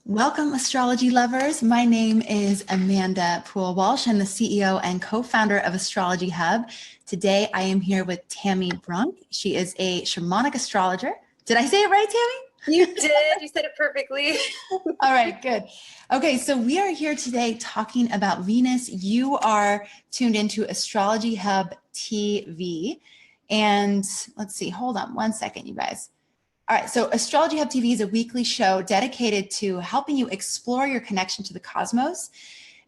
Welcome, astrology lovers. My name is Amanda Pua Walsh. I'm the CEO and co-founder of Astrology Hub. Today, I am here with Tami Brunk. She is a shamanic astrologer. Did I say it right, Tami? You did. You said it perfectly. All right, good. Okay, so we are here today talking about Venus. You are tuned into Astrology Hub TV. And let's see, hold on one second, you guys. All right, so Astrology Hub TV is a weekly show dedicated to helping you explore your connection to the cosmos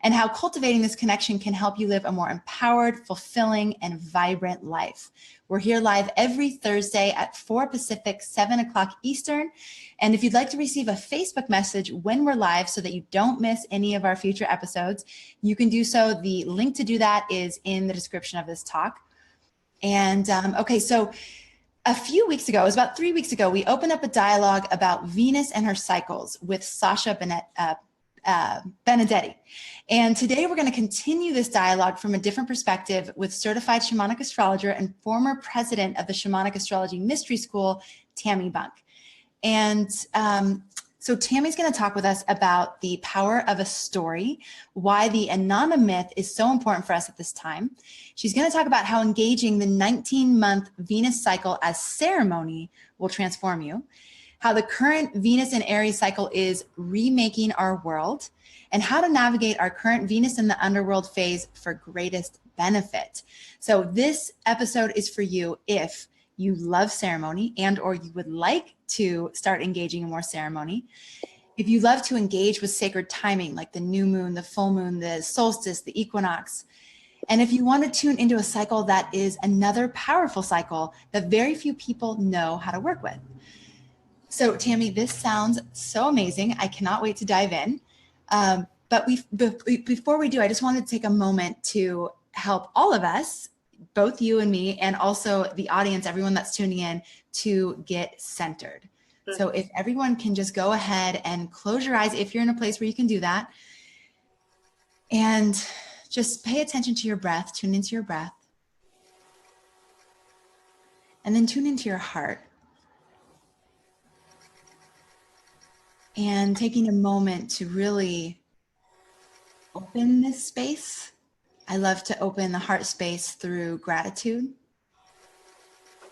and how cultivating this connection can help you live a more empowered, fulfilling, and vibrant life. We're here live every Thursday at 4 Pacific, 7 o'clock Eastern. And if you'd like to receive a Facebook message when we're live so that you don't miss any of our future episodes, you can do so. The link to do that is in the description of this talk. And okay, so a few weeks ago, it was about 3 weeks ago, we opened up a dialogue about Venus and her cycles with Sasha Benedetti. And today we're going to continue this dialogue from a different perspective with certified shamanic astrologer and former president of the Shamanic Astrology Mystery School, Tami Brunk. And so Tami's going to talk with us about the power of a story, why the Inana Myth is so important for us at this time. She's going to talk about how engaging the 19-month Venus cycle as ceremony will transform you, how the current Venus and Aries cycle is remaking our world, and how to navigate our current Venus in the Underworld phase for greatest benefit. So this episode is for you if you love ceremony and or you would like to start engaging in more ceremony. If you love to engage with sacred timing, like the new moon, the full moon, the solstice, the equinox, and if you want to tune into a cycle that is another powerful cycle that very few people know how to work with. So Tami, this sounds so amazing. I cannot wait to dive in. But before we do, I just wanted to take a moment to help all of us, both you and me, and also the audience, everyone that's tuning in, to get centered. So if everyone can just go ahead and close your eyes, if you're in a place where you can do that, and just pay attention to your breath, tune into your breath, and then tune into your heart. And taking a moment to really open this space. I love to open the heart space through gratitude.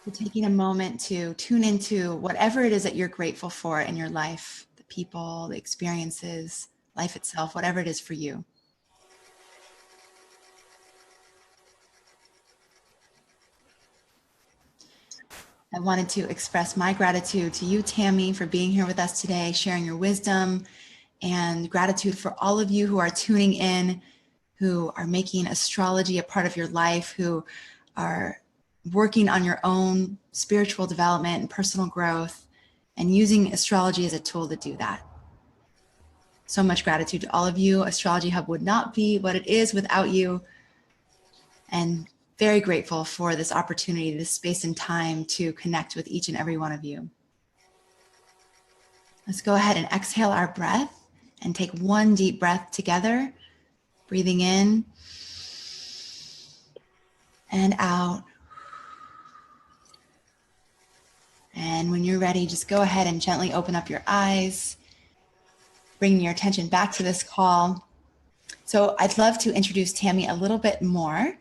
So taking a moment to tune into whatever it is that you're grateful for in your life, the people, the experiences, life itself, whatever it is for you. I wanted to express my gratitude to you, Tami, for being here with us today, sharing your wisdom, and gratitude for all of you who are tuning in, who are making astrology a part of your life, who are working on your own spiritual development and personal growth, and using astrology as a tool to do that. So much gratitude to all of you. Astrology Hub would not be what it is without you. And very grateful for this opportunity, this space and time to connect with each and every one of you. Let's go ahead and exhale our breath and take one deep breath together, breathing in and out. And when you're ready, just go ahead and gently open up your eyes, bringing your attention back to this call. So I'd love to introduce Tami a little bit more.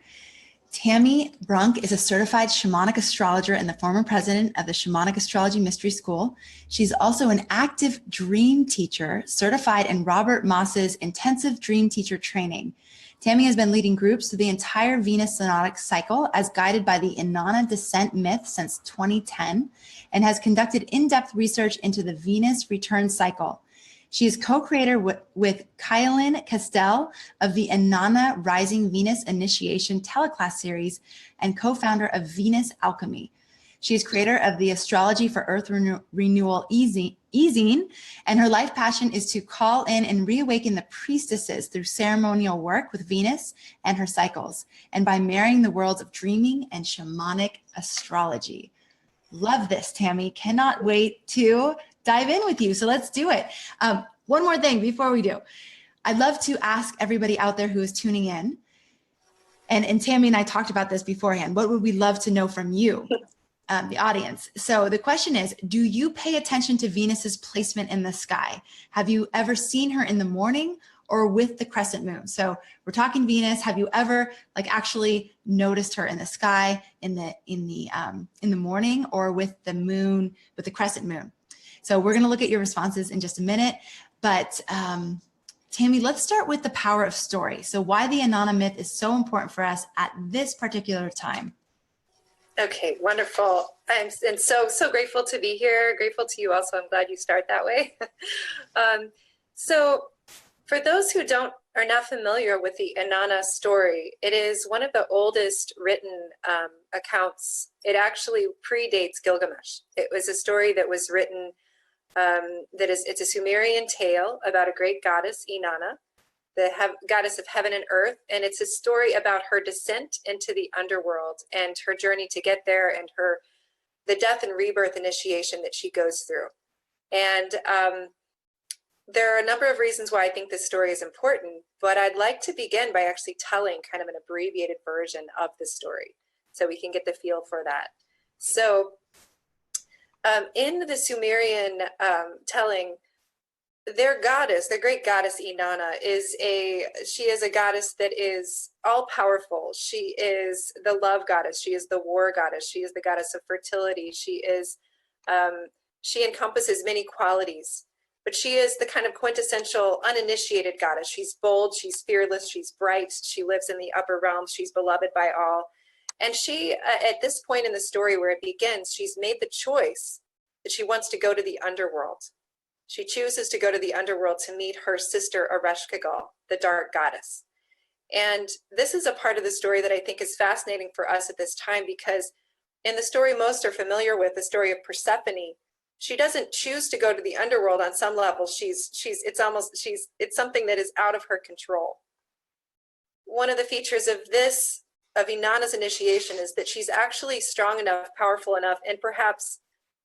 Tami Brunk is a certified shamanic astrologer and the former president of the Shamanic Astrology Mystery School. She's also an active dream teacher, certified in Robert Moss's intensive dream teacher training. Tami has been leading groups through the entire Venus synodic cycle as guided by the Inanna descent myth since 2010 and has conducted in-depth research into the Venus return cycle. She is co-creator with Kylan Castell of the Inana Rising Venus Initiation teleclass series and co-founder of Venus Alchemy. She is creator of the Astrology for Earth Renewal Easing, and her life passion is to call in and reawaken the priestesses through ceremonial work with Venus and her cycles, and by marrying the worlds of dreaming and shamanic astrology. Love this, Tami. Cannot wait to dive in with you. So let's do it. One more thing before we do. I'd love to ask everybody out there who is tuning in, and Tami and I talked about this beforehand, what would we love to know from you? the audience. So the question is, do you pay attention to Venus's placement in the sky? Have you ever seen her in the morning or with the crescent moon? So we're talking Venus. Have you ever like actually noticed her in the sky in the morning or with the moon, with the crescent moon? So we're going to look at your responses in just a minute, but Tami, let's start with the power of story. So why the Inanna myth is so important for us at this particular time. Okay, wonderful. I'm so grateful to be here. Grateful to you also. I'm glad you start that way. So for those who are not familiar with the Inanna story, it is one of the oldest written accounts. It actually predates Gilgamesh. It was a story that was written, it's a Sumerian tale about a great goddess, Inanna, the goddess of heaven and earth, and it's a story about her descent into the underworld and her journey to get there and the death and rebirth initiation that she goes through. And there are a number of reasons why I think this story is important, but I'd like to begin by actually telling kind of an abbreviated version of the story so we can get the feel for that. So in the Sumerian telling, their great goddess Inanna she is a goddess that is all powerful. She is the love goddess. She is the war goddess. She is the goddess of fertility. She encompasses many qualities, but she is the kind of quintessential uninitiated goddess. She's bold, she's fearless, she's bright, she lives in the upper realms, she's beloved by all. And she, at this point in the story where it begins, she's made the choice that she wants to go to the underworld. She chooses to go to the underworld to meet her sister Ereshkigal, the dark goddess. And this is a part of the story that I think is fascinating for us at this time, because in the story most are familiar with, the story of Persephone, she doesn't choose to go to the underworld on some level. It's something that is out of her control. One of the features of Inanna's initiation is that she's actually strong enough, powerful enough, and perhaps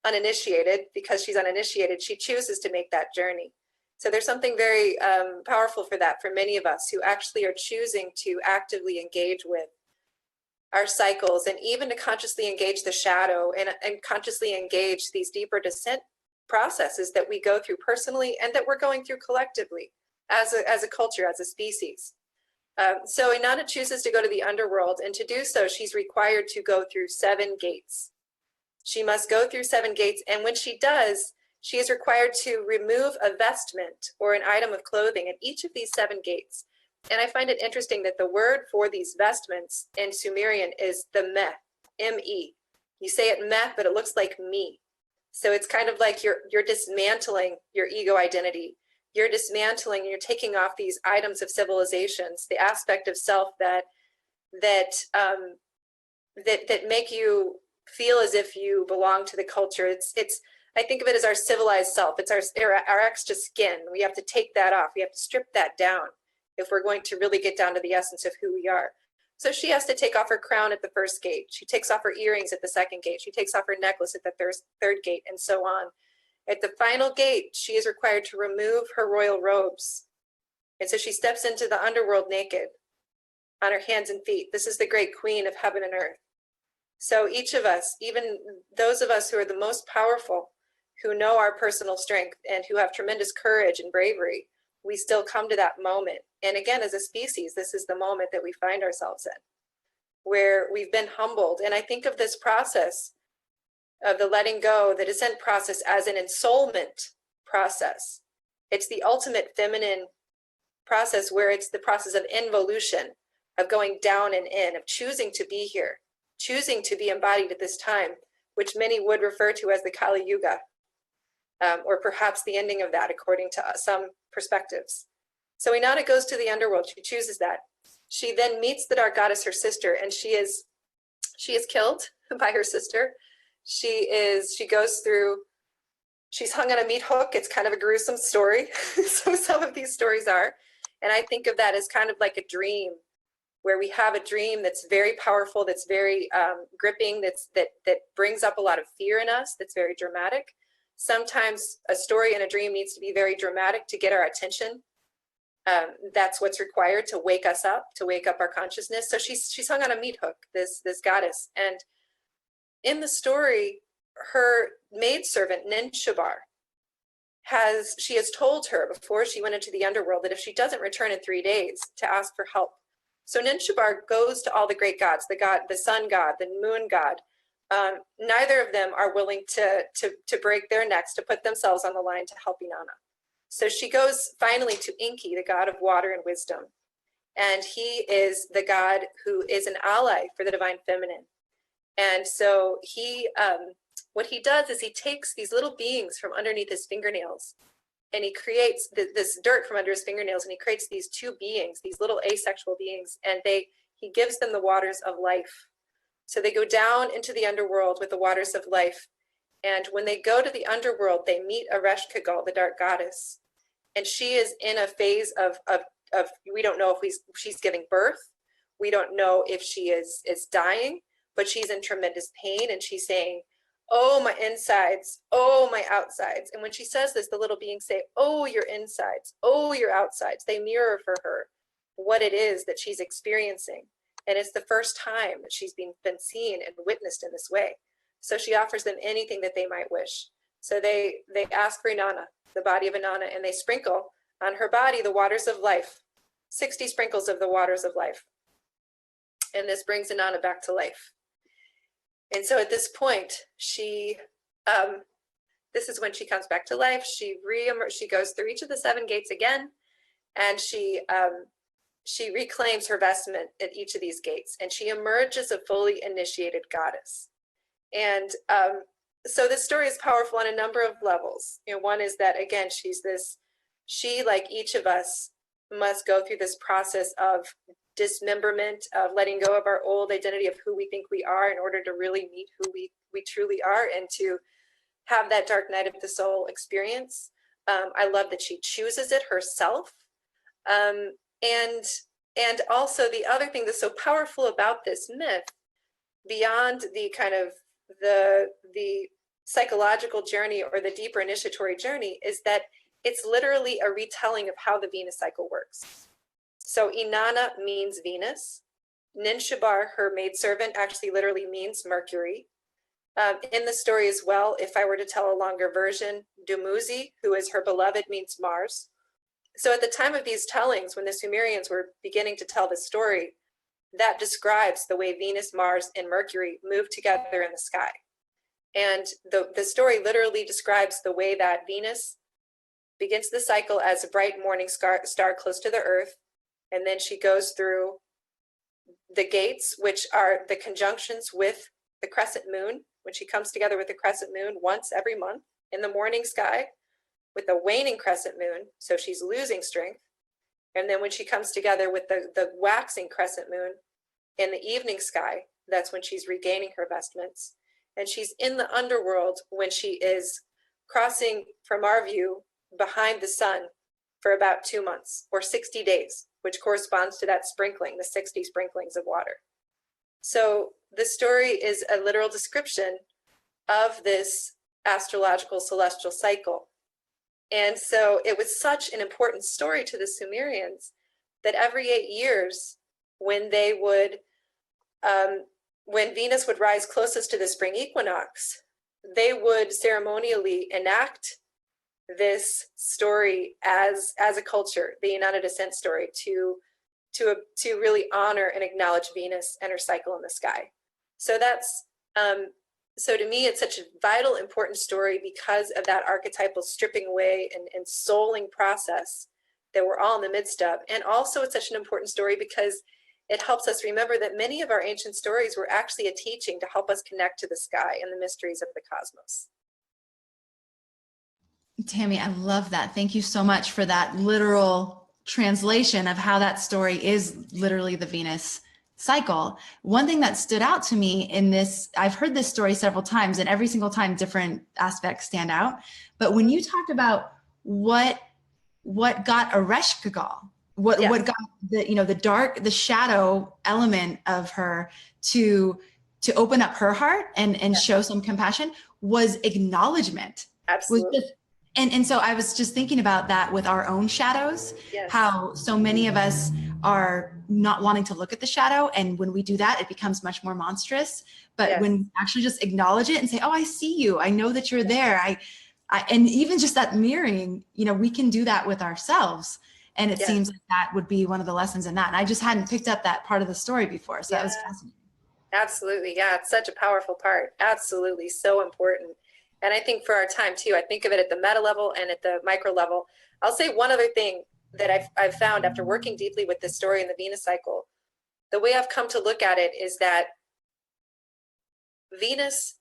uninitiated, because she's uninitiated, she chooses to make that journey. So there's something very powerful for that, for many of us who actually are choosing to actively engage with our cycles, and even to consciously engage the shadow and consciously engage these deeper descent processes that we go through personally and that we're going through collectively as a culture, as a species. So Inanna chooses to go to the underworld, and to do so, she's required to go through 7 gates. She must go through 7 gates, and when she does, she is required to remove a vestment or an item of clothing at each of these 7 gates. And I find it interesting that the word for these vestments in Sumerian is the meh, M-E. You say it meh, but it looks like me. So it's kind of like you're dismantling your ego identity. You're dismantling, you're taking off these items of civilizations, the aspect of self that make you feel as if you belong to the culture. I think of it as our civilized self. It's our extra skin. We have to take that off. We have to strip that down if we're going to really get down to the essence of who we are. So she has to take off her crown at the first gate. She takes off her earrings at the second gate. She takes off her necklace at the third gate, and so on. At the final gate, she is required to remove her royal robes. And so she steps into the underworld naked on her hands and feet. This is the great queen of heaven and earth. So each of us, even those of us who are the most powerful, who know our personal strength and who have tremendous courage and bravery, we still come to that moment. And again, as a species, this is the moment that we find ourselves in, where we've been humbled. And I think of this process of the letting go, the descent process, as an ensoulment process. It's the ultimate feminine process, where it's the process of involution, of going down and in, of choosing to be here, choosing to be embodied at this time, which many would refer to as the Kali Yuga, or perhaps the ending of that, according to some perspectives. So Inanna goes to the underworld. She chooses that. She then meets the dark goddess, her sister, and she is killed by her sister. She's hung on a meat hook. It's kind of a gruesome story. So some of these stories are, and I think of that as kind of like a dream, where we have a dream that's very powerful, that's very gripping, that brings up a lot of fear in us, that's very dramatic. Sometimes a story in a dream needs to be very dramatic to get our attention. That's what's required to wake us up, to wake up our consciousness. So she's hung on a meat hook, this goddess, and in the story, her maidservant, Ninshabar, she has told her before she went into the underworld that if she doesn't return in 3 days to ask for help. So Ninshabar goes to all the great gods, the sun god, the moon god. Neither of them are willing to break their necks, to put themselves on the line to help Inanna. So she goes finally to Enki, the god of water and wisdom. And he is the god who is an ally for the divine feminine. And so what he does is he takes these little beings from underneath his fingernails, and he creates this dirt from under his fingernails, and he creates these two beings, these little asexual beings, and he gives them the waters of life. So they go down into the underworld with the waters of life. And when they go to the underworld, they meet Ereshkigal, the dark goddess. And she is in a phase of we don't know if she's giving birth. We don't know if she is dying, but she's in tremendous pain, and she's saying, "Oh, my insides, oh, my outsides." And when she says this, the little beings say, "Oh, your insides, oh, your outsides." They mirror for her what it is that she's experiencing. And it's the first time that she's been seen and witnessed in this way. So she offers them anything that they might wish. So they ask for Inanna, the body of Inanna, and they sprinkle on her body the waters of life, 60 sprinkles of the waters of life. And this brings Inanna back to life. And so at this point, this is when she comes back to life. She goes through each of the 7 gates again, and she reclaims her vestment at each of these gates, and she emerges a fully initiated goddess. And so this story is powerful on a number of levels. One is that, again, she, like each of us, must go through this process of dismemberment, of letting go of our old identity of who we think we are in order to really meet who we truly are, and to have that dark night of the soul experience. I love that she chooses it herself. And also the other thing that's so powerful about this myth, beyond the kind of the psychological journey or the deeper initiatory journey, is that it's literally a retelling of how the Venus cycle works. So Inanna means Venus. Ninshabar, her maidservant, actually literally means Mercury. In the story as well, if I were to tell a longer version, Dumuzi, who is her beloved, means Mars. So at the time of these tellings, when the Sumerians were beginning to tell the story, that describes the way Venus, Mars, and Mercury move together in the sky. And the story literally describes the way that Venus begins the cycle as a bright morning star close to the earth, and then she goes through the gates, which are the conjunctions with the crescent moon, when she comes together with the crescent moon once every month in the morning sky, with the waning crescent moon, so she's losing strength. And then when she comes together with the waxing crescent moon in the evening sky, that's when she's regaining her vestments. And she's in the underworld when she is crossing, from our view, behind the sun for about 2 months or 60 days, which corresponds to that sprinkling, the 60 sprinklings of water. So the story is a literal description of this astrological celestial cycle. And so it was such an important story to the Sumerians that every 8 years, when they would, when Venus would rise closest to the spring equinox, they would ceremonially enact this story as a culture, the Inanna descent story, to really honor and acknowledge Venus and her cycle in the sky. So that's so to me, it's such a vital, important story because of that archetypal stripping away and souling process that we're all in the midst of. And also it's such an important story because it helps us remember that many of our ancient stories were actually a teaching to help us connect to the sky and the mysteries of the cosmos. Tami, I love that. Thank you so much for that literal translation of how that story is literally the Venus cycle. One thing that stood out to me in this, I've heard this story several times, and every single time different aspects stand out. But when you talked about what got Ereshkigal, what got the shadow element of her to open up her heart and show some compassion, was acknowledgement. Absolutely. And so I was just thinking about that with our own shadows, how so many of us are not wanting to look at the shadow. And when we do that, it becomes much more monstrous. But Yes. when we actually just acknowledge it and say, oh, I see you. I know that you're there. And even just that mirroring, you know, we can do that with ourselves. And it Yes. seems like that would be one of the lessons in that. And I just hadn't picked up that part of the story before. So that was fascinating. Absolutely. Yeah. It's such a powerful part. Absolutely. So important. And I think for our time too, I think of it at the meta level and at the micro level. I'll say one other thing that I've found after working deeply with this story in the Venus cycle. The way I've come to look at it is that Venus,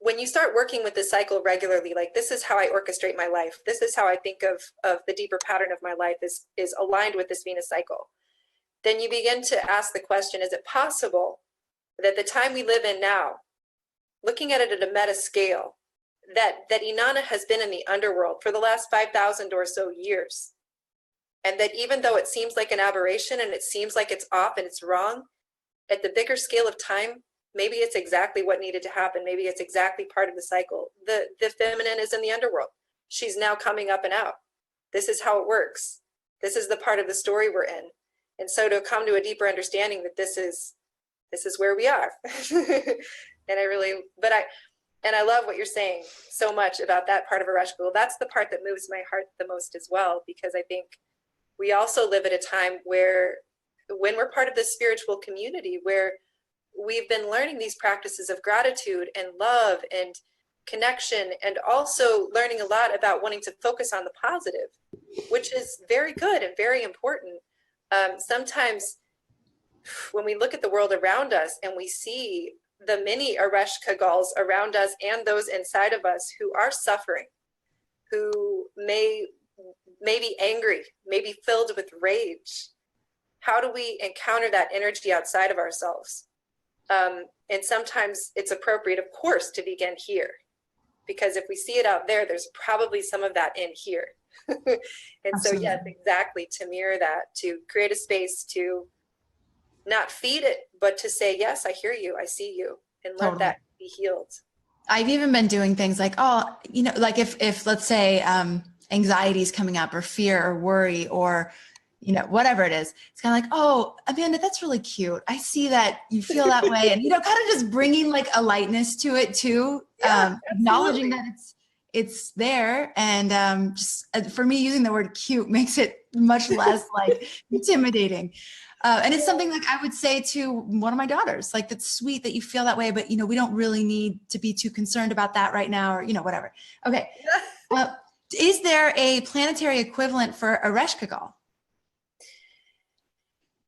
when you start working with this cycle regularly, like this is how I orchestrate my life. This is how I think of the deeper pattern of my life is aligned with this Venus cycle. Then you begin to ask the question, is it possible that the time we live in now, looking at it at a meta scale, that Inanna has been in the underworld for the last 5,000 or so years? And that even though it seems like an aberration and it seems like it's off and it's wrong, at the bigger scale of time, maybe it's exactly what needed to happen. Maybe it's exactly part of the cycle. The feminine is in the underworld. She's now coming up and out. This is how it works. This is the part of the story we're in. And so to come to a deeper understanding that this is where we are. And I love what you're saying so much about that part of Ereshkigal. That's the part that moves my heart the most as well, because I think we also live at a time where, when we're part of this spiritual community, where we've been learning these practices of gratitude and love and connection, and also learning a lot about wanting to focus on the positive, which is very good and very important. Sometimes when we look at the world around us and we see the many Ereshkigals around us and those inside of us who are suffering, who may be angry, may be filled with rage, how do we encounter that energy outside of ourselves? And sometimes it's appropriate, of course, to begin here, because if we see it out there, there's probably some of that in here. And Absolutely. So yes, exactly, to mirror that, to create a space to not feed it, but to say, yes, I hear you, I see you, and let that be healed. I've even been doing things like, oh, you know, like if let's say anxiety is coming up, or fear or worry, or, you know, whatever it is, it's kind of like, oh, Amanda, that's really cute. I see that you feel that way. And, you know, kind of just bringing like a lightness to it too, acknowledging that it's there. And just for me, using the word cute makes it much less like intimidating. And it's something like I would say to one of my daughters, like, that's sweet that you feel that way, but, you know, we don't really need to be too concerned about that right now, or, you know, whatever. Okay. Is there a planetary equivalent for Ereshkigal?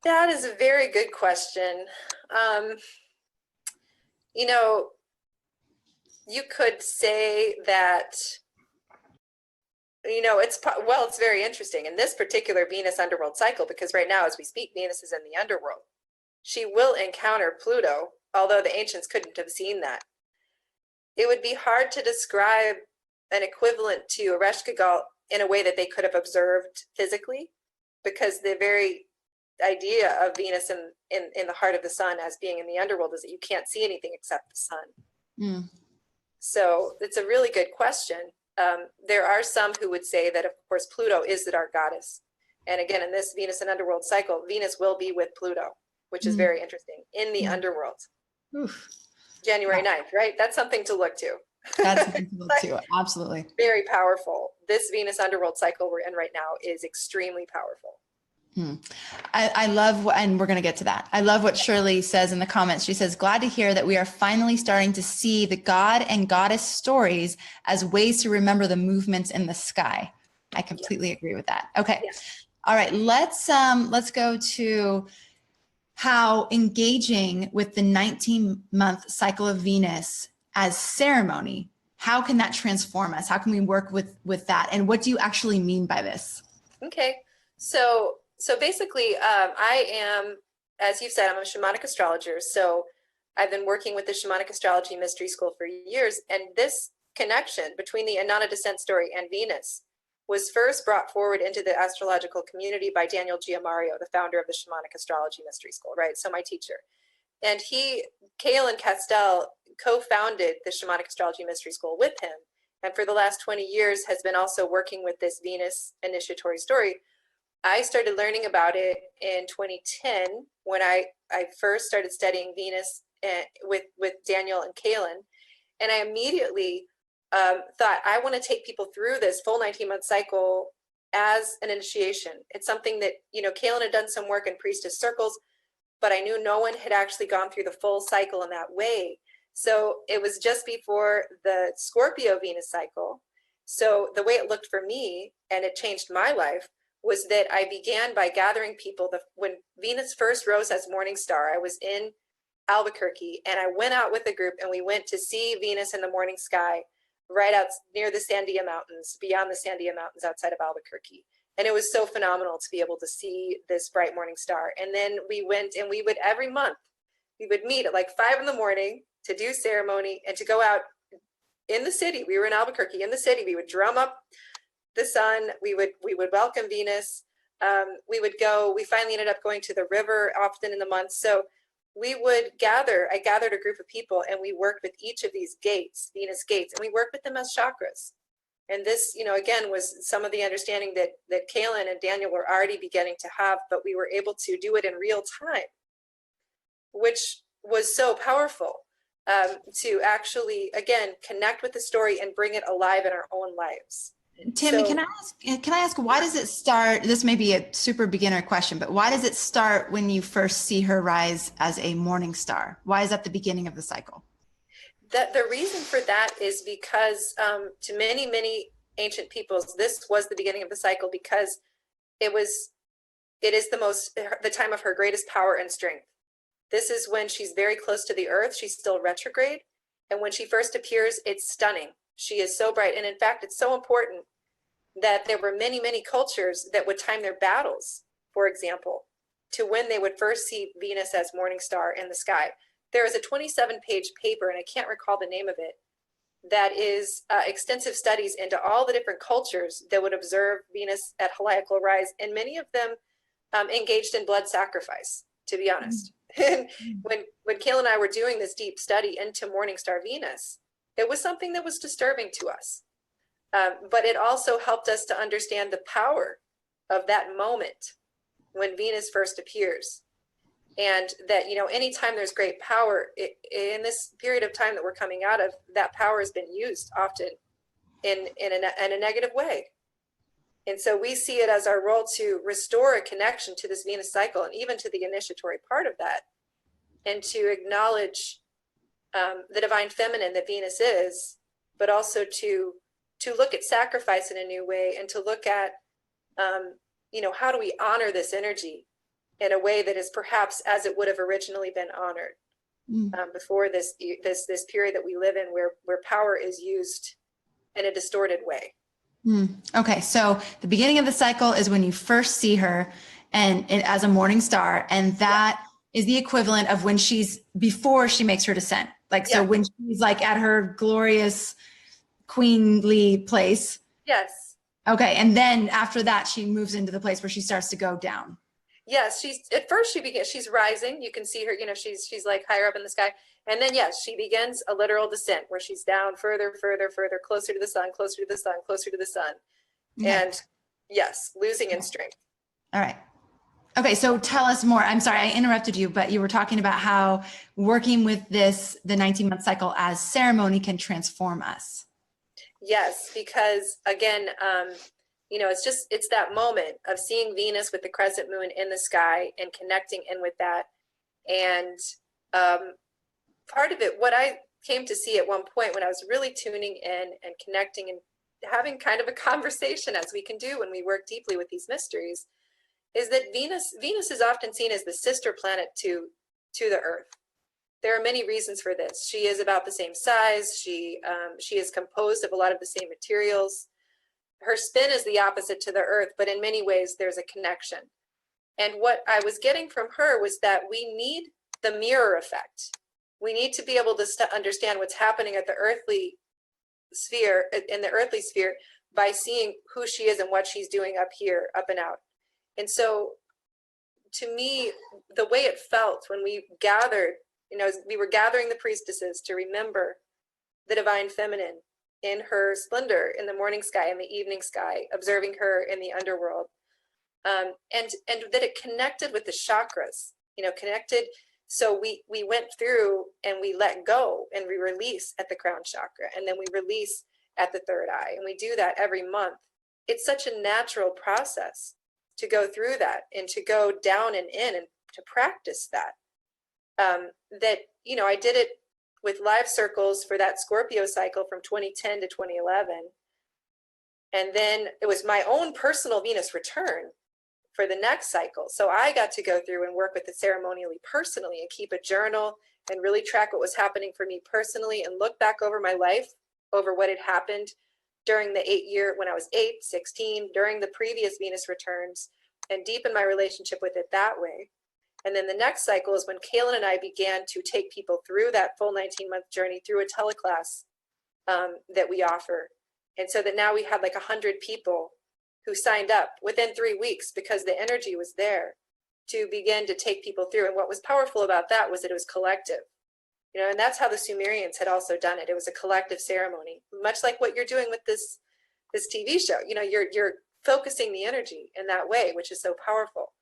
That is a very good question. You know, you could say that, you know, it's very interesting in this particular Venus underworld cycle, because right now, as we speak, Venus is in the underworld. She will encounter Pluto, although the ancients couldn't have seen that. It would be hard to describe an equivalent to Ereshkigal in a way that they could have observed physically, because the very idea of Venus in the heart of the sun as being in the underworld is that you can't see anything except the sun. Mm. So it's a really good question. There are some who would say that, of course, Pluto is the dark goddess. And again, in this Venus and underworld cycle, Venus will be with Pluto, which is very interesting, in the underworld. Oof. January 9th, right? That's something to look to. That's something to look to, absolutely. Very powerful. This Venus underworld cycle we're in right now is extremely powerful. I love, and we're going to get to that. I love what Shirley says in the comments. She says, glad to hear that we are finally starting to see the god and goddess stories as ways to remember the movements in the sky. I completely agree with that. Okay. Yeah. All right. Let's go to how engaging with the 19-month cycle of Venus as ceremony, how can that transform us? How can we work with that? And what do you actually mean by this? Okay. So basically, I am, as you've said, I'm a shamanic astrologer. So I've been working with the Shamanic Astrology Mystery School for years. And this connection between the Inanna descent story and Venus was first brought forward into the astrological community by Daniel Giamario, the founder of the Shamanic Astrology Mystery School, right? So my teacher. And Cale and Castell co-founded the Shamanic Astrology Mystery School with him. And for the last 20 years has been also working with this Venus initiatory story. I started learning about it in 2010 when I first started studying Venus with Daniel and Kaylin. And I immediately thought, I want to take people through this full 19-month cycle as an initiation. It's something that, Kaylin had done some work in priestess circles, but I knew no one had actually gone through the full cycle in that way. So it was just before the Scorpio Venus cycle. So the way it looked for me, and it changed my life, was that I began by gathering people. When Venus first rose as morning star, I was in Albuquerque, and I went out with a group, and we went to see Venus in the morning sky right out near the Sandia Mountains, beyond the Sandia Mountains outside of Albuquerque. And it was so phenomenal to be able to see this bright morning star. And then we went, and we would every month, we would meet at like 5 in the morning to do ceremony and to go out in the city. We were in Albuquerque in the city. We would drum up the sun. We would welcome Venus. We finally ended up going to the river often in the month. So we would I gathered a group of people, and we worked with each of these gates, Venus gates, and we worked with them as chakras. And this, again, was some of the understanding that Kaylin and Daniel were already beginning to have, but we were able to do it in real time, which was so powerful, to actually, again, connect with the story and bring it alive in our own lives. Tami, can I ask, why does it start? This may be a super beginner question, but why does it start when you first see her rise as a morning star? Why is that the beginning of the cycle? The reason for that is because to many, many ancient peoples, this was the beginning of the cycle, because it is the time of her greatest power and strength. This is when she's very close to the earth. She's still retrograde. And when she first appears, it's stunning. She is so bright. And in fact, it's so important that there were many, many cultures that would time their battles, for example, to when they would first see Venus as morning star in the sky. There is a 27-page paper, and I can't recall the name of it, that is extensive studies into all the different cultures that would observe Venus at heliacal rise, and many of them engaged in blood sacrifice, to be honest. when Kaylin and I were doing this deep study into morning star Venus, it was something that was disturbing to us. But it also helped us to understand the power of that moment when Venus first appears. And that, anytime there's great power, in this period of time that we're coming out of, that power has been used often in a negative way. And so we see it as our role to restore a connection to this Venus cycle, and even to the initiatory part of that, and to acknowledge the divine feminine that Venus is, but also to look at sacrifice in a new way, and to look at, how do we honor this energy in a way that is perhaps as it would have originally been honored before this period that we live in, where power is used in a distorted way. Okay, so the beginning of the cycle is when you first see her and as a morning star, and that is the equivalent of when before she makes her descent. So when she's like at her glorious queenly place. Yes. Okay, and then after that, she moves into the place where she starts to go down. Yes, she's rising. You can see her, she's like higher up in the sky. And then, yes, she begins a literal descent where she's down further, closer to the sun, closer to the sun, closer to the sun. Okay. And yes, losing in strength. All right. Okay, so tell us more. I'm sorry, I interrupted you, but you were talking about how working with the 19-month cycle as ceremony can transform us. Yes, because again, it's that moment of seeing Venus with the crescent moon in the sky and connecting in with that. And part of it, what I came to see at one point when I was really tuning in and connecting and having kind of a conversation, as we can do when we work deeply with these mysteries, is that Venus is often seen as the sister planet to the Earth. There are many reasons for this. She is about the same size. She is composed of a lot of the same materials. Her spin is the opposite to the Earth, but in many ways there's a connection. And what I was getting from her was that we need the mirror effect. We need to be able to understand what's happening at the earthly sphere, by seeing who she is and what she's doing up here, up and out. And so to me, the way it felt when we gathered, we were gathering the priestesses to remember the divine feminine in her splendor in the morning sky and the evening sky, observing her in the underworld. and that it connected with the chakras, connected. So we went through and we let go and we release at the crown chakra, and then we release at the third eye, and we do that every month. It's such a natural process to go through that and to go down and in and to practice that. That, I did it with live circles for that Scorpio cycle from 2010 to 2011. And then it was my own personal Venus return for the next cycle. So I got to go through and work with it ceremonially, personally, and keep a journal and really track what was happening for me personally and look back over my life, over what had happened during the 8-year, when I was 8, 16, during the previous Venus returns, and deepen my relationship with it that way. And then the next cycle is when Kaylin and I began to take people through that full 19-month journey through a teleclass that we offer. And so that now we had like 100 people who signed up within 3 weeks because the energy was there to begin to take people through. And what was powerful about that was that it was collective, and that's how the Sumerians had also done it. It was a collective ceremony, much like what you're doing with this TV show. You're focusing the energy in that way, which is so powerful.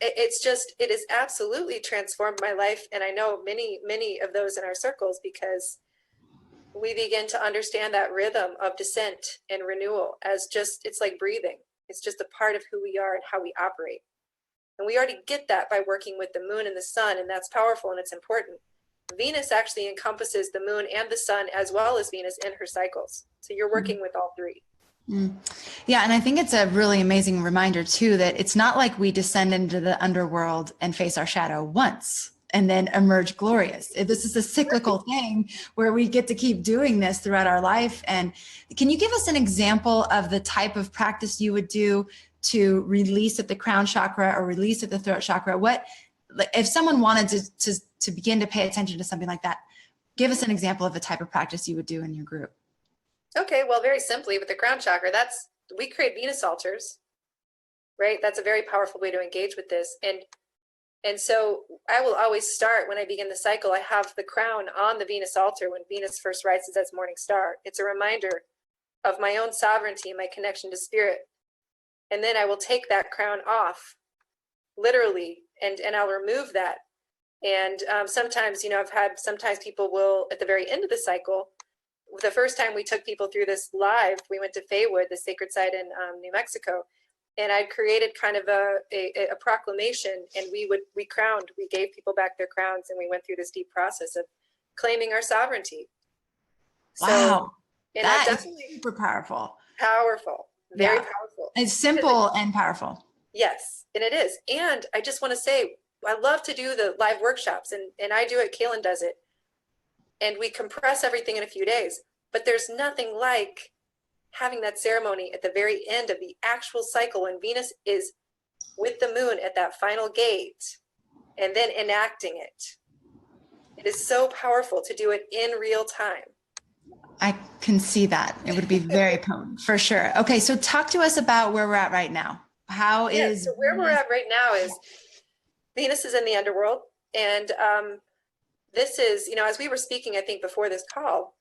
It has absolutely transformed my life. And I know many of those in our circles, because we begin to understand that rhythm of descent and renewal as it's like breathing. It's just a part of who we are and how we operate. And we already get that by working with the moon and the sun, and that's powerful and it's important. Venus actually encompasses the moon and the sun as well as Venus in her cycles. So you're working with all three. Yeah, and I think it's a really amazing reminder too, that it's not like we descend into the underworld and face our shadow once and then emerge glorious. This is a cyclical thing where we get to keep doing this throughout our life. And can you give us an example of the type of practice you would do to release at the crown chakra or release at the throat chakra? What, if someone wanted to begin to pay attention to something like that, give us an example of a type of practice you would do in your group. Okay, well, very simply with the crown chakra, we create Venus altars, right? That's a very powerful way to engage with this. And so I will always start when I begin the cycle. I have the crown on the Venus altar when Venus first rises as morning star. It's a reminder of my own sovereignty and my connection to spirit. And then I will take that crown off, literally, and I'll remove that. And sometimes, sometimes people will, at the very end of the cycle, the first time we took people through this live, we went to Faywood, the sacred site in New Mexico, and I created kind of a proclamation, and we gave people back their crowns, and we went through this deep process of claiming our sovereignty. Wow, so, that is super powerful. Powerful, very powerful. It's simple and powerful. Yes, and it is. And I just want to say, I love to do the live workshops, and I do it, Kaylin does it. And we compress everything in a few days, but there's nothing like having that ceremony at the very end of the actual cycle when Venus is with the moon at that final gate and then enacting it. It is so powerful to do it in real time. I can see that. It would be very potent for sure. Okay, so talk to us about where we're at right now. So where we're at right now is Venus is in the underworld, and this is, as we were speaking, I think before this call,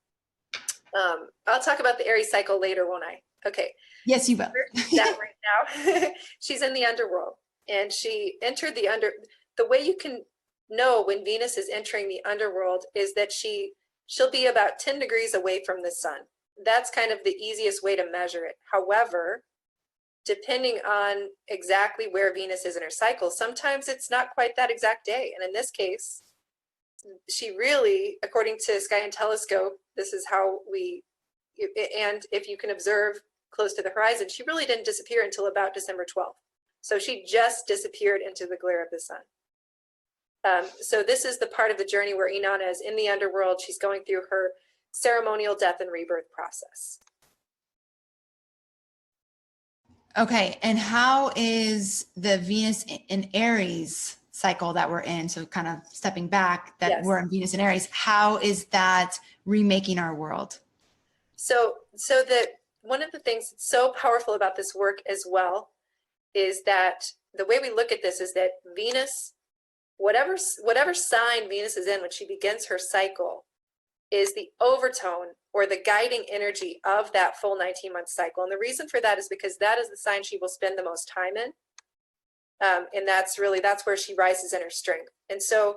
I'll talk about the Aries cycle later, won't I? Okay. Yes, you will. That right now, she's in the underworld, and she entered the way you can know when Venus is entering the underworld is that she'll be about 10 degrees away from the sun. That's kind of the easiest way to measure it. However, depending on exactly where Venus is in her cycle, sometimes it's not quite that exact day. And in this case, she really, according to Sky and Telescope, this is how and if you can observe close to the horizon, she really didn't disappear until about December 12th. So she just disappeared into the glare of the sun. So this is the part of the journey where Inanna is in the underworld. She's going through her ceremonial death and rebirth process. Okay, and how is the Venus in Aries cycle that we're in, so kind of stepping back, that we're in Venus and Aries, how is that remaking our world? So that one of the things that's so powerful about this work as well is that the way we look at this is that Venus, whatever sign Venus is in when she begins her cycle, is the overtone or the guiding energy of that full 19-month cycle. And the reason for that is because that is the sign she will spend the most time in. And that's where she rises in her strength. And so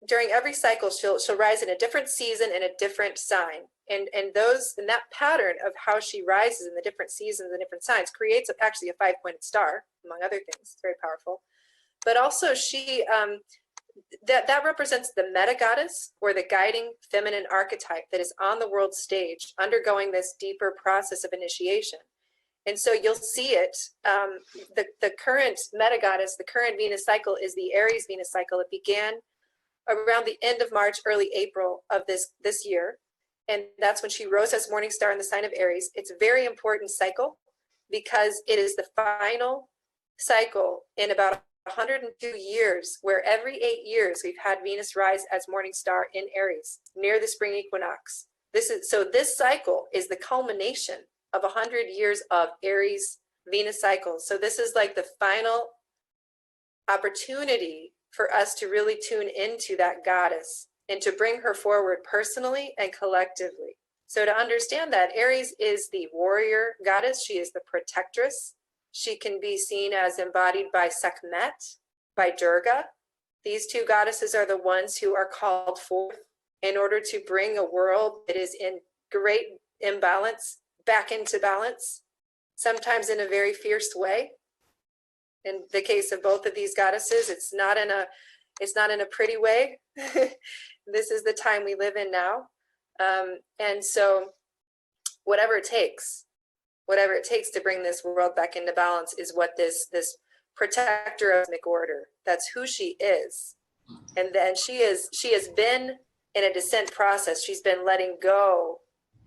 during every cycle, she'll rise in a different season in a different sign. And that pattern of how she rises in the different seasons and different signs creates actually a 5-pointed star, among other things. It's very powerful. But also she, that represents the meta goddess, or the guiding feminine archetype that is on the world stage, undergoing this deeper process of initiation. And so you'll see it, the current meta goddess, the current Venus cycle is the Aries Venus cycle. It began around the end of March, early April of this year. And that's when she rose as morning star in the sign of Aries. It's a very important cycle because it is the final cycle in about 102 years, where every 8 years we've had Venus rise as morning star in Aries near the spring equinox. This cycle is the culmination of 100 years of Aries Venus cycles. So this is like the final opportunity for us to really tune into that goddess and to bring her forward personally and collectively. So to understand that, Aries is the warrior goddess. She is the protectress. She can be seen as embodied by Sekhmet, by Durga. These two goddesses are the ones who are called forth in order to bring a world that is in great imbalance back into balance, sometimes in a very fierce way. In the case of both of these goddesses, it's not in a pretty way. This is the time we live in now. And so whatever it takes to bring this world back into balance is what this protector of cosmic order, that's who she is. And then she has been in a descent process. She's been letting go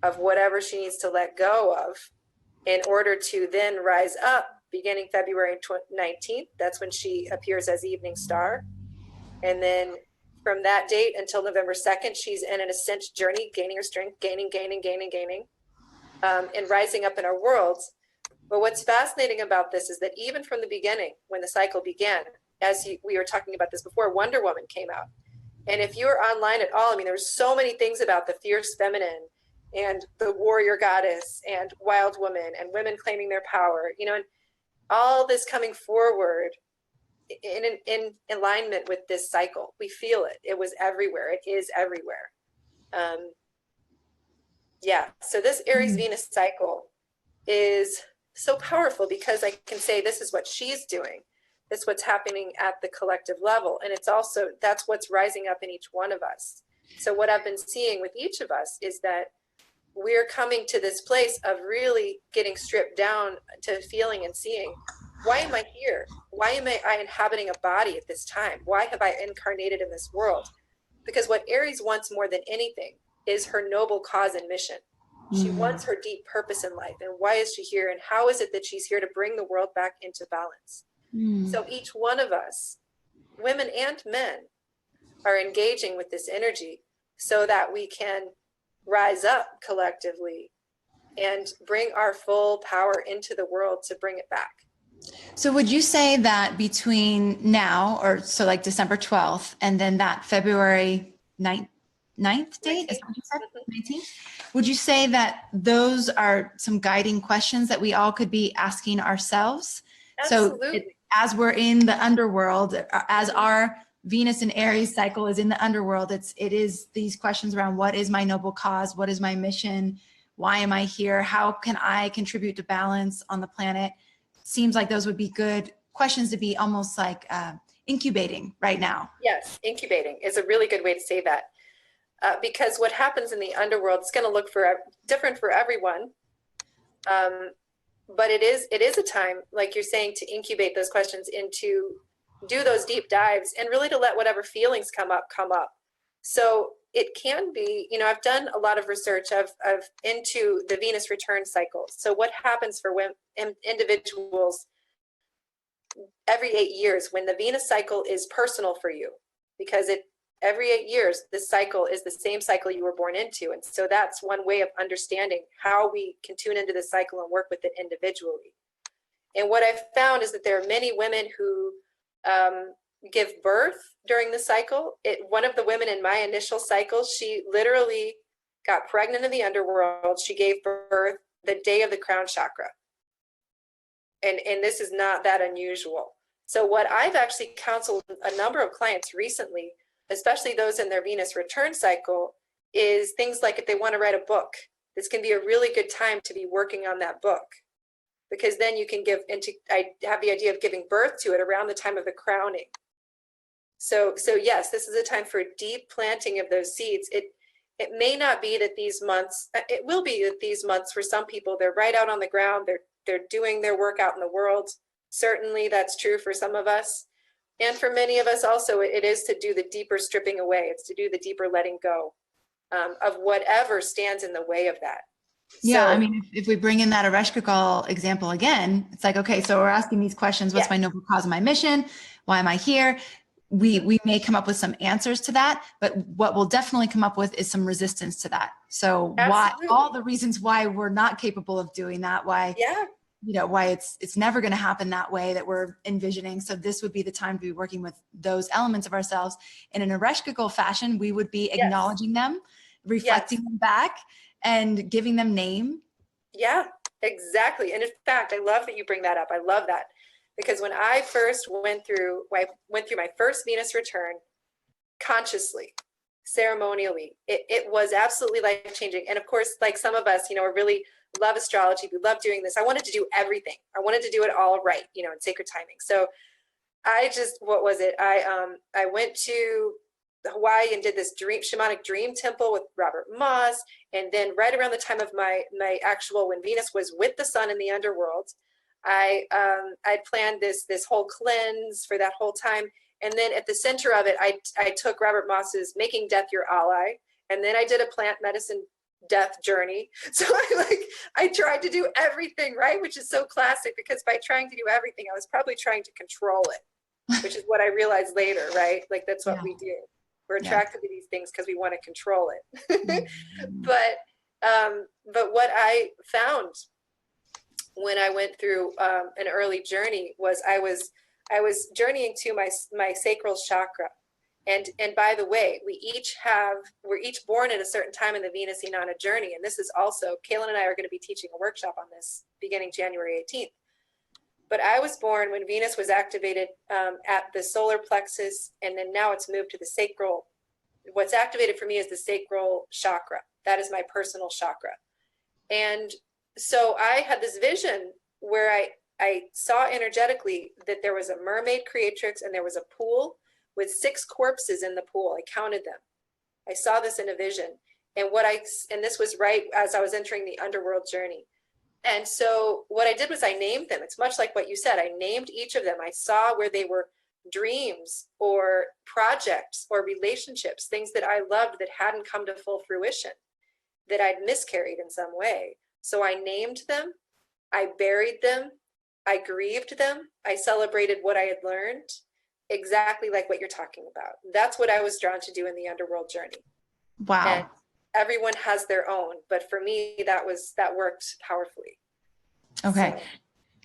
of whatever she needs to let go of in order to then rise up beginning February 19th. That's when she appears as evening star. And then from that date until November 2nd, she's in an ascent journey, gaining her strength, gaining, and rising up in our worlds. But what's fascinating about this is that even from the beginning, when the cycle began, we were talking about this before, Wonder Woman came out. And if you're online at all, I mean, there's so many things about the fierce feminine and the warrior goddess and wild woman and women claiming their power, and all this coming forward in alignment with this cycle. We feel it. It was everywhere. It is everywhere. So this Aries Venus cycle is so powerful because I can say this is what she's doing. This is what's happening at the collective level. And it's also, that's what's rising up in each one of us. So what I've been seeing with each of us is that we're coming to this place of really getting stripped down to feeling and seeing, why am I here? Why am I inhabiting a body at this time? Why have I incarnated in this world? Because what Aries wants more than anything is her noble cause and mission. She wants her deep purpose in life. And why is she here? And how is it that she's here to bring the world back into balance? So each one of us, women and men, are engaging with this energy so that we can rise up collectively and bring our full power into the world to bring it back. So would you say that between now, or so like December 12th, and then that February 9th date, is that what you said? 19th? Would you say that those are some guiding questions that we all could be asking ourselves? Absolutely. So as we're in the underworld, as our Venus and Aries cycle is in the underworld, it is these questions around, what is my noble cause? What is my mission? Why am I here? How can I contribute to balance on the planet? Seems like those would be good questions to be almost like incubating right now. Yes, incubating is a really good way to say that. Because what happens in the underworld is going to look different for everyone. But it is a time, like you're saying, to incubate those questions and to do those deep dives and really to let whatever feelings come up. So it can be, I've done a lot of research into the Venus return cycle. So what happens for individuals every 8 years when the Venus cycle is personal for you? Because every 8 years, this cycle is the same cycle you were born into. And so that's one way of understanding how we can tune into this cycle and work with it individually. And what I've found is that there are many women who, give birth during the cycle. One of the women in my initial cycle, she literally got pregnant in the underworld. She gave birth the day of the crown chakra. And this is not that unusual. So what I've actually counseled a number of clients recently, especially those in their Venus return cycle, is things like if they want to write a book, this can be a really good time to be working on that book, because then you can I have the idea of giving birth to it around the time of the crowning. So yes, this is a time for deep planting of those seeds. It may not be that these months, it will be that these months for some people, they're right out on the ground, they're doing their work out in the world. Certainly that's true for some of us. And for many of us also, it is to do the deeper stripping away. It's to do the deeper letting go of whatever stands in the way of that. Yeah, So, I mean, if we bring in that Ereshkigal example again, it's like, okay, so we're asking these questions. What's my noble cause of my mission? Why am I here? We may come up with some answers to that, but what we'll definitely come up with is some resistance to that. So why, all the reasons why we're not capable of doing that, why, why it's never going to happen that way that we're envisioning. So this would be the time to be working with those elements of ourselves in an Ereshkigal fashion. We would be acknowledging them, reflecting them back, and giving them name. Yeah, exactly. And in fact, I love that you bring that up. I love that, because when I first went through my first Venus return consciously, ceremonially, it was absolutely life-changing. And of course, like some of us, really love astrology. We love doing this. I wanted to do everything. I wanted to do it all right, in sacred timing. So I just, I went to Hawaii and did this shamanic dream temple with Robert Moss. And then right around the time of my actual, when Venus was with the sun in the underworld, I planned this whole cleanse for that whole time. And then at the center of it, I took Robert Moss's Making Death Your Ally. And then I did a plant medicine death journey. So I tried to do everything, right? Which is so classic, because by trying to do everything, I was probably trying to control it, which is what I realized later, right? Like that's what we do. We're attracted to these things because we want to control it. But what I found when I went through an early journey was I was journeying to my sacral chakra. And by the way, we're each born at a certain time in the Venus Inanna journey. And this is also, Kaylin and I are going to be teaching a workshop on this beginning January 18th. But I was born when Venus was activated at the solar plexus, and then now it's moved to the sacral. What's activated for me is the sacral chakra. That is my personal chakra. And so I had this vision where I saw energetically that there was a mermaid creatrix and there was a pool with 6 corpses in the pool. I counted them. I saw this in a vision. And this was right as I was entering the underworld journey. And so what I did was I named them. It's much like what you said. I named each of them. I saw where they were dreams or projects or relationships, things that I loved that hadn't come to full fruition, that I'd miscarried in some way. So I named them, I buried them, I grieved them, I celebrated what I had learned, exactly like what you're talking about. That's what I was drawn to do in the underworld journey. Wow. And everyone has their own, but for me, that worked powerfully. Okay. So.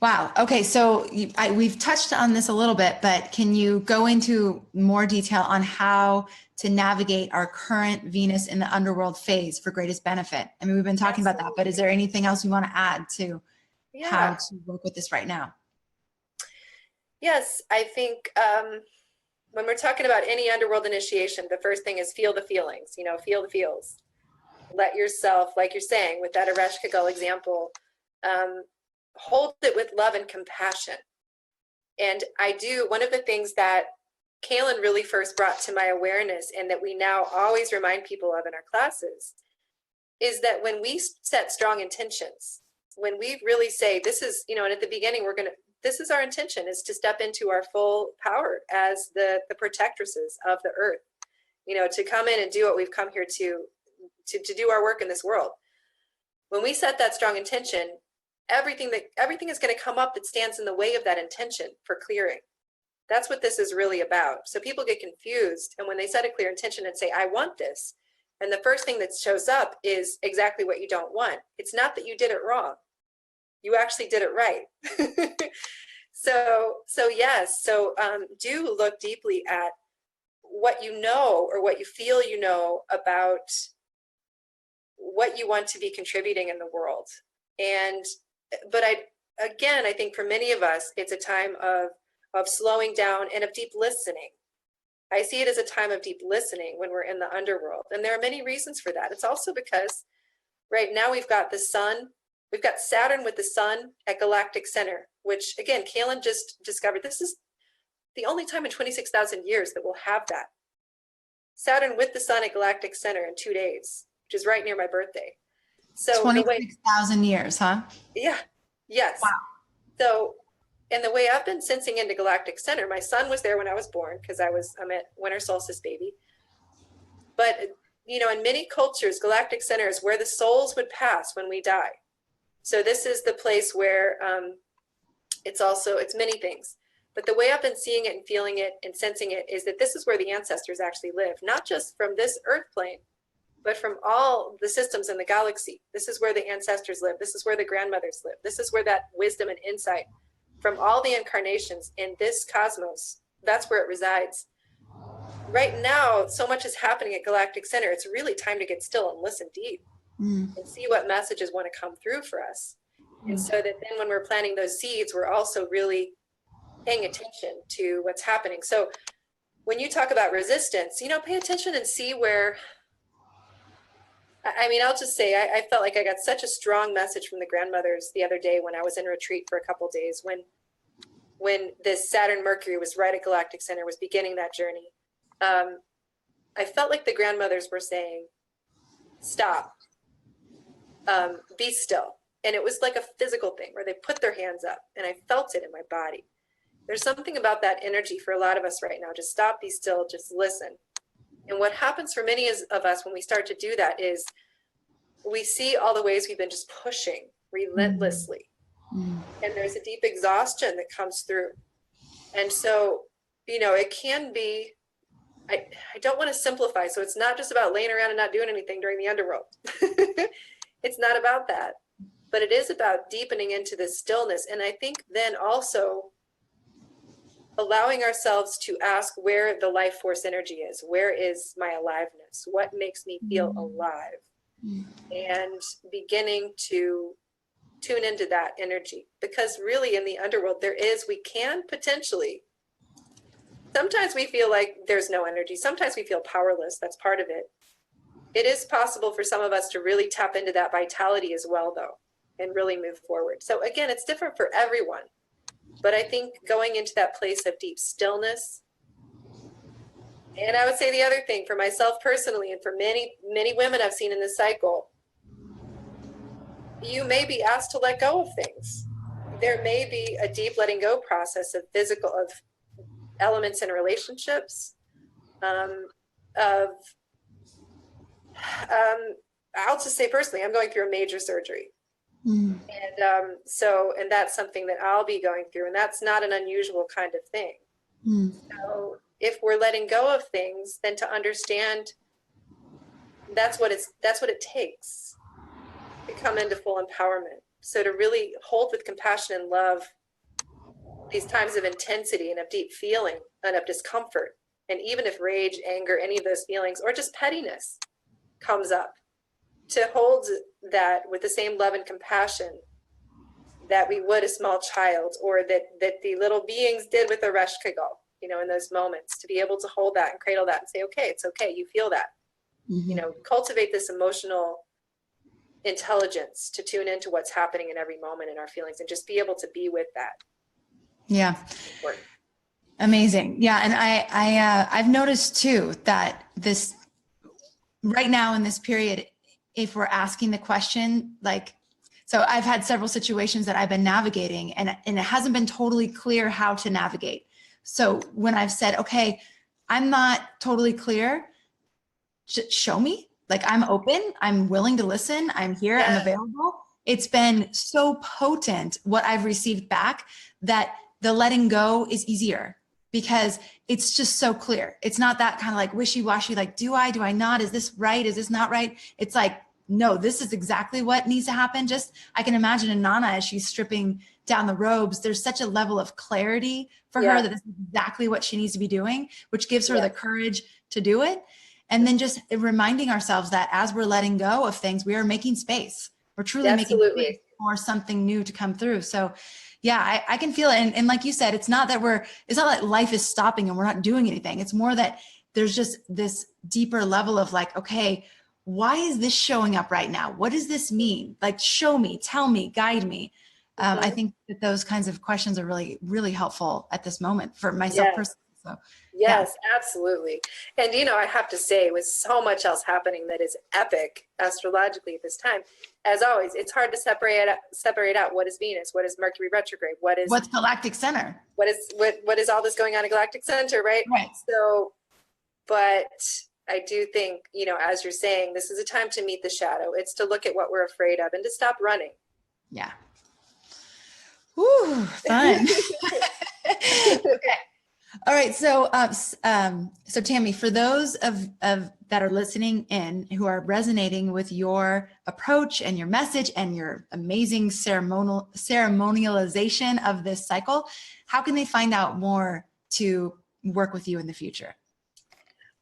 Wow. Okay. So we've touched on this a little bit, but can you go into more detail on how to navigate our current Venus in the underworld phase for greatest benefit? I mean, we've been talking about that, but is there anything else you want to add to how to work with this right now? Yes, I think when we're talking about any underworld initiation, the first thing is feel the feelings, feel the feels. Let yourself, like you're saying, with that Ereshkigal example, hold it with love and compassion. And one of the things that Kaylin really first brought to my awareness, and that we now always remind people of in our classes, is that when we set strong intentions, when we really say, this is, and at the beginning, this is our intention, is to step into our full power as the protectresses of the earth, to come in and do what we've come here to do our work in this world. When we set that strong intention, everything is going to come up that stands in the way of that intention for clearing. That's what this is really about. So people get confused, and when they set a clear intention and say, I want this, and the first thing that shows up is exactly what you don't want. It's not that you did it wrong. You actually did it right. So yes. So do look deeply at what you know or what you feel you know about what you want to be contributing in the world. But I think for many of us, it's a time of slowing down and of deep listening. I see it as a time of deep listening when we're in the underworld. And there are many reasons for that. It's also because right now we've got the sun, we've got Saturn with the sun at Galactic Center, which again, Kaylin just discovered this is the only time in 26,000 years that we'll have that. Saturn with the sun at Galactic Center in 2 days, which is right near my birthday. So 26,000 years, huh? Yeah. Yes. Wow. So, and the way I've been sensing into Galactic Center, my son was there when I was born because I'm a winter solstice baby. But, you know, in many cultures, Galactic Center is where the souls would pass when we die. So this is the place where it's many things. But the way I've been seeing it and feeling it and sensing it is that this is where the ancestors actually live, not just from this earth plane, but from all the systems in the galaxy. This is where the ancestors live. This is where the grandmothers live. This is where that wisdom and insight from all the incarnations in this cosmos, that's where it resides. Right now, so much is happening at Galactic Center. It's really time to get still and listen deep and see what messages want to come through for us. And so that then when we're planting those seeds, we're also really paying attention to what's happening. So when you talk about resistance, you know, pay attention and see where, I mean, I'll just say, I felt like I got such a strong message from the grandmothers the other day when I was in retreat for a couple of days, when this Saturn Mercury was right at Galactic Center, was beginning that journey. I felt like the grandmothers were saying, stop, be still. And it was like a physical thing where they put their hands up and I felt it in my body. There's something about that energy for a lot of us right now. Just stop, be still, just listen. And what happens for many of us when we start to do that is we see all the ways we've been just pushing relentlessly. And there's a deep exhaustion that comes through. And so, you know, it can be, I don't want to simplify. So it's not just about laying around and not doing anything during the underworld. It's not about that. But it is about deepening into this stillness. And I think then also allowing ourselves to ask where the life force energy is. Where is my aliveness? What makes me feel alive? And beginning to tune into that energy. Because really in the underworld, we can potentially, sometimes we feel like there's no energy. Sometimes we feel powerless. That's part of it. It is possible for some of us to really tap into that vitality as well, though, and really move forward. So again, it's different for everyone. But I think going into that place of deep stillness, and I would say the other thing for myself personally, and for many, many women I've seen in this cycle, you may be asked to let go of things. There may be a deep letting go process of elements in relationships, I'll just say personally, I'm going through a major surgery. And that's something that I'll be going through, and that's not an unusual kind of thing. So if we're letting go of things, then to understand that's what it takes to come into full empowerment. So to really hold with compassion and love these times of intensity and of deep feeling and of discomfort, and even if rage, anger, any of those feelings, or just pettiness comes up, to hold that with the same love and compassion that we would a small child, or that the little beings did with the Reshkagal, you know, in those moments, to be able to hold that and cradle that and say, okay, it's okay, you feel that. You know, cultivate this emotional intelligence to tune into what's happening in every moment in our feelings and just be able to be with that. Yeah. Amazing. Yeah. And I've noticed too, that this right now in this period, if we're asking the question, like, so I've had several situations that I've been navigating and it hasn't been totally clear how to navigate. So when I've said, okay, I'm not totally clear, show me, like I'm open, I'm willing to listen, I'm here, I'm available. It's been so potent what I've received back that the letting go is easier because it's just so clear. It's not that kind of like wishy-washy, like, do I not, is this right? Is this not right? It's like, no, this is exactly what needs to happen. Just, I can imagine Inanna as she's stripping down the robes, there's such a level of clarity for her that this is exactly what she needs to be doing, which gives her the courage to do it. And then just reminding ourselves that as we're letting go of things, we are making space. We're truly making space for something new to come through. So yeah, I can feel it. And like you said, it's not like life is stopping and we're not doing anything. It's more that there's just this deeper level of like, okay, why is this showing up right now? What does this mean? Like, show me, tell me, guide me. I think that those kinds of questions are really, really helpful at this moment for myself personally. So, yes, absolutely. And, you know, I have to say, with so much else happening that is epic astrologically at this time, as always, it's hard to separate out what is Venus, what is Mercury retrograde, what's Galactic Center, what is all this going on at Galactic Center, right? Right. So, but I do think, you know, as you're saying, this is a time to meet the shadow. It's to look at what we're afraid of and to stop running. Yeah. Woo, fun. Okay. All right. So, so Tami, for those of that are listening in who are resonating with your approach and your message and your amazing ceremonialization of this cycle, how can they find out more to work with you in the future?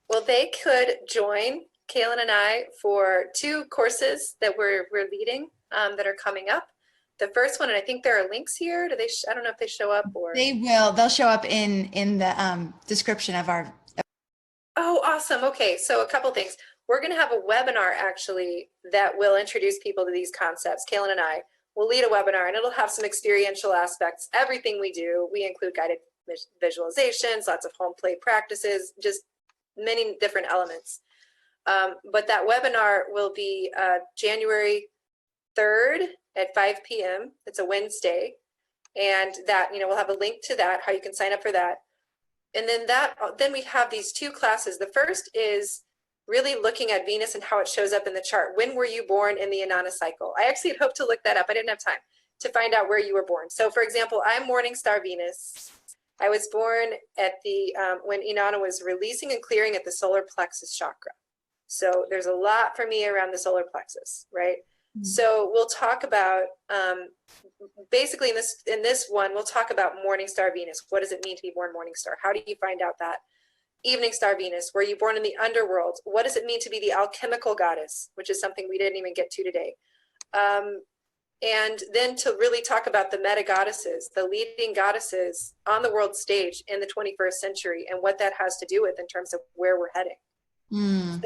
Well, they could join Kaylin and I for 2 courses that we're leading that are coming up. The first one, and I think there are links here. Do they? I don't know if they show up or they will. They'll show up in the description of our. Oh, awesome. Okay, so a couple things. We're going to have a webinar actually that will introduce people to these concepts. Kaylin and I will lead a webinar, and it'll have some experiential aspects. Everything we do, we include guided visualizations, lots of home play practices, just many different elements. But that webinar will be January 3rd at 5 p.m. It's a Wednesday. And that, you know, we'll have a link to that, how you can sign up for that. And then we have these 2 classes. The first is really looking at Venus and how it shows up in the chart. When were you born in the Inana cycle? I actually had hoped to look that up. I didn't have time to find out where you were born. So for example, I'm morning star Venus. I was born at the, when Inana was releasing and clearing at the solar plexus chakra. So there's a lot for me around the solar plexus, right? Mm-hmm. So we'll talk about, basically in this one, we'll talk about morning star Venus. What does it mean to be born morning star? How do you find out that? Evening star Venus, were you born in the underworld? What does it mean to be the alchemical goddess, which is something we didn't even get to today. And then to really talk about the meta goddesses, the leading goddesses on the world stage in the 21st century and what that has to do with in terms of where we're heading. Mm.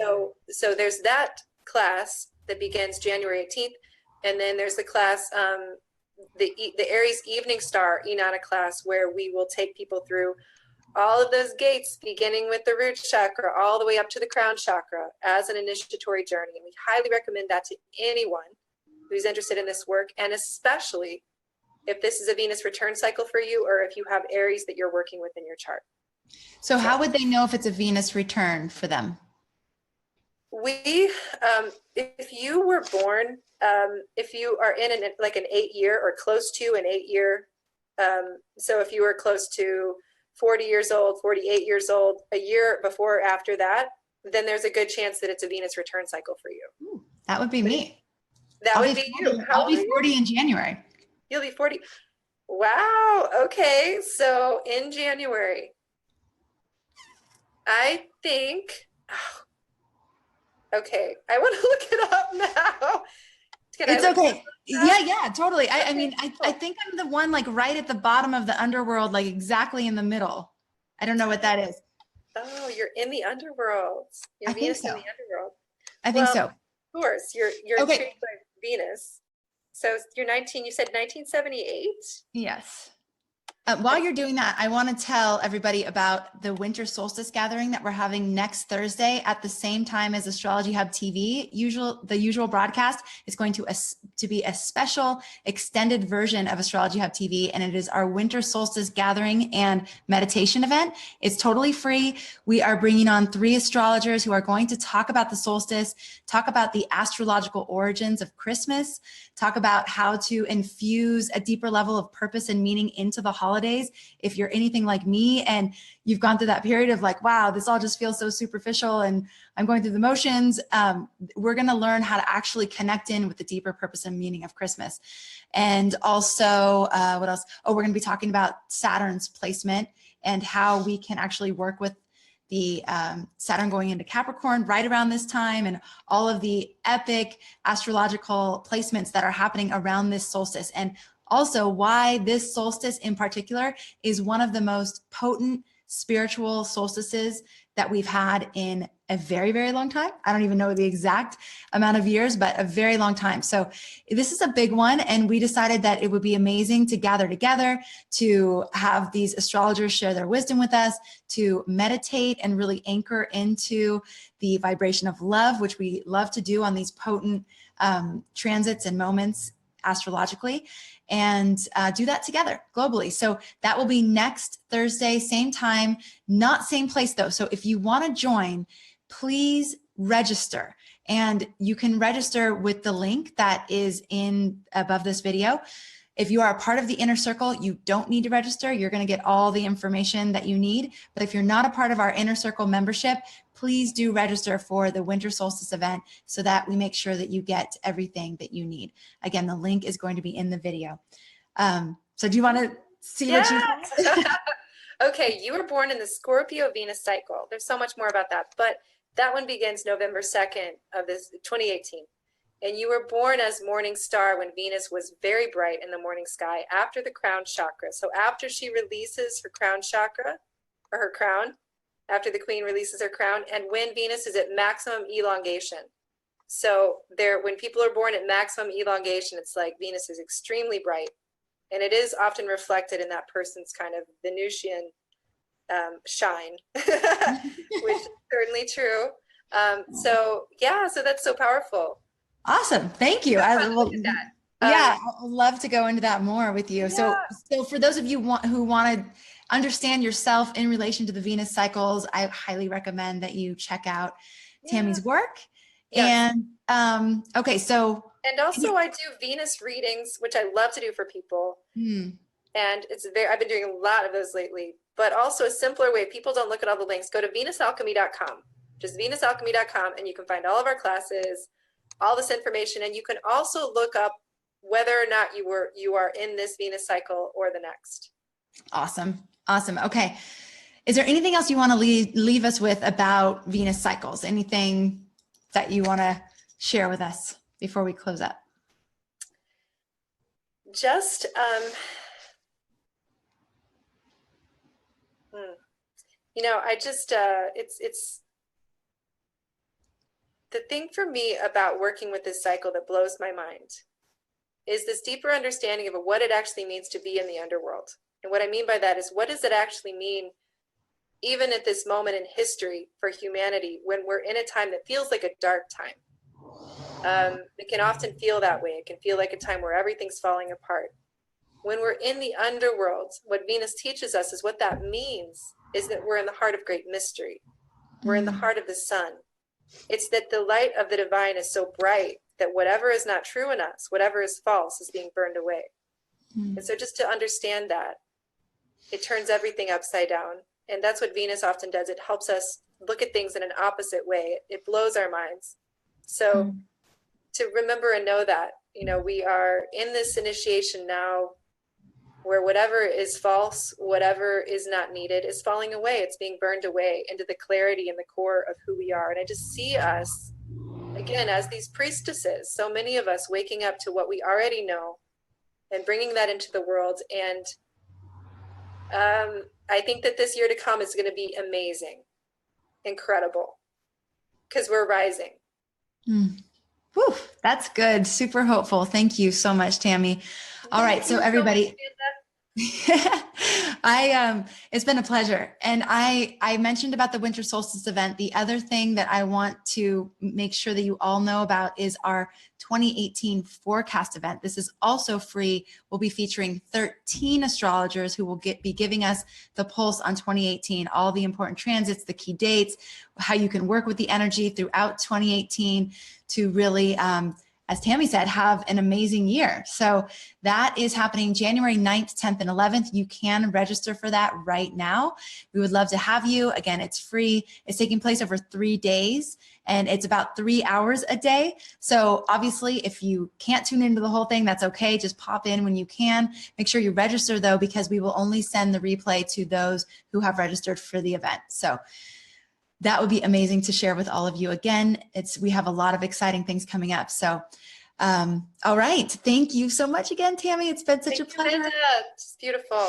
So there's that class that begins January 18th. And then there's the class, the Aries Evening Star Inanna class, where we will take people through all of those gates, beginning with the root chakra, all the way up to the crown chakra as an initiatory journey. And we highly recommend that to anyone who's interested in this work, and especially if this is a Venus return cycle for you, or if you have Aries that you're working with in your chart. So how would they know if it's a Venus return for them? We, if you were born, if you are in an 8-year or close to an 8-year, so if you were close to 40 years old, 48 years old, a year before or after that, then there's a good chance that it's a Venus return cycle for you. Ooh, that would be me. That would be you. I'll be 40 in January. You'll be 40. Wow. Okay. So in January, I think, okay, I want to look it up now. It's okay. Yeah, totally. I mean, I think I'm the one like right at the bottom of the underworld, like exactly in the middle. I don't know what that is. Oh, you're in the underworld. You're Venus in the underworld. I think so. Of course, you're okay. intrigued by Venus. So you're 19, you said 1978? Yes. While you're doing that, I want to tell everybody about the winter solstice gathering that we're having next Thursday at the same time as Astrology Hub TV. The usual broadcast is going to be a special extended version of Astrology Hub TV, and it is our winter solstice gathering and meditation event. It's totally free. We are bringing on 3 astrologers who are going to talk about the solstice, talk about the astrological origins of Christmas, talk about how to infuse a deeper level of purpose and meaning into the holiday holidays. If you're anything like me and you've gone through that period of like, wow, this all just feels so superficial and I'm going through the motions, we're going to learn how to actually connect in with the deeper purpose and meaning of Christmas. And also, what else? Oh, we're going to be talking about Saturn's placement and how we can actually work with the Saturn going into Capricorn right around this time, and all of the epic astrological placements that are happening around this solstice. And also why this solstice in particular is one of the most potent spiritual solstices that we've had in a very, very long time. I don't even know the exact amount of years, but a very long time. So this is a big one. And we decided that it would be amazing to gather together, to have these astrologers share their wisdom with us, to meditate and really anchor into the vibration of love, which we love to do on these potent transits and moments astrologically, and do that together globally. So that will be next Thursday, same time, not same place though. So if you want to join, please register, and you can register with the link that is in above this video. If you are a part of the inner circle, you don't need to register. You're going to get all the information that you need. But if you're not a part of our inner circle membership, please do register for the winter solstice event so that we make sure that you get everything that you need. Again, the link is going to be in the video. So do you want to see what you think? Okay, you were born in the Scorpio Venus cycle. There's so much more about that, but that one begins November 2nd of this 2018. And you were born as morning star when Venus was very bright in the morning sky after the crown chakra. So after she releases her crown chakra, or her crown, after the queen releases her crown, and when Venus is at maximum elongation. So when people are born at maximum elongation, it's like Venus is extremely bright. And it is often reflected in that person's kind of Venusian shine, which is certainly true. So that's so powerful. Awesome. Thank you. I would love to go into that more with you. Yeah. So for those of you who want to understand yourself in relation to the Venus cycles, I highly recommend that you check out Tami's work. Yes. And okay, so. And also I do Venus readings, which I love to do for people. And I've been doing a lot of those lately, but also a simpler way. People don't look at all the links. Go to venusalchemy.com, just venusalchemy.com, and you can find all of our classes, all this information. And you can also look up whether or not you are in this Venus cycle or the next. Awesome. Okay. Is there anything else you want to leave us with about Venus cycles? Anything that you want to share with us before we close up? Just, it's the thing for me about working with this cycle that blows my mind is this deeper understanding of what it actually means to be in the underworld. And what I mean by that is, what does it actually mean, even at this moment in history for humanity, when we're in a time that feels like a dark time? It can often feel that way. It can feel like a time where everything's falling apart. When we're in the underworld, what Venus teaches us is what that means is that we're in the heart of great mystery. We're in the heart of the sun. It's that the light of the divine is so bright that whatever is not true in us, whatever is false, is being burned away. And so just to understand that, it turns everything upside down. And that's what Venus often does. It helps us look at things in an opposite way. It blows our minds. So to remember and know that, we are in this initiation now where whatever is false, whatever is not needed is falling away. It's being burned away into the clarity and the core of who we are. And I just see us, again, as these priestesses, so many of us waking up to what we already know and bringing that into the world. And I think that this year to come is going to be amazing, incredible, because we're rising. Whew, that's good. Super hopeful. Thank you so much, Tami. All right. So everybody, it's been a pleasure. And I mentioned about the winter solstice event. The other thing that I want to make sure that you all know about is our 2018 forecast event. This is also free. We'll be featuring 13 astrologers who will be giving us the pulse on 2018, all the important transits, the key dates, how you can work with the energy throughout 2018 to really as Tami said, have an amazing year. So that is happening January 9th, 10th, and 11th. You can register for that right now. We would love to have you. Again, it's free. It's taking place over 3 days, and it's about 3 hours a day. So obviously, if you can't tune into the whole thing, that's okay. Just pop in when you can. Make sure you register though, because we will only send the replay to those who have registered for the event. So that would be amazing to share with all of you. Again, we have a lot of exciting things coming up. So, all right. Thank you so much again, Tami. It's been such a pleasure. It's beautiful.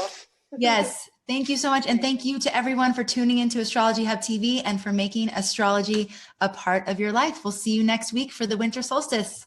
Yes. Thank you so much. And thank you to everyone for tuning into Astrology Hub TV and for making astrology a part of your life. We'll see you next week for the winter solstice.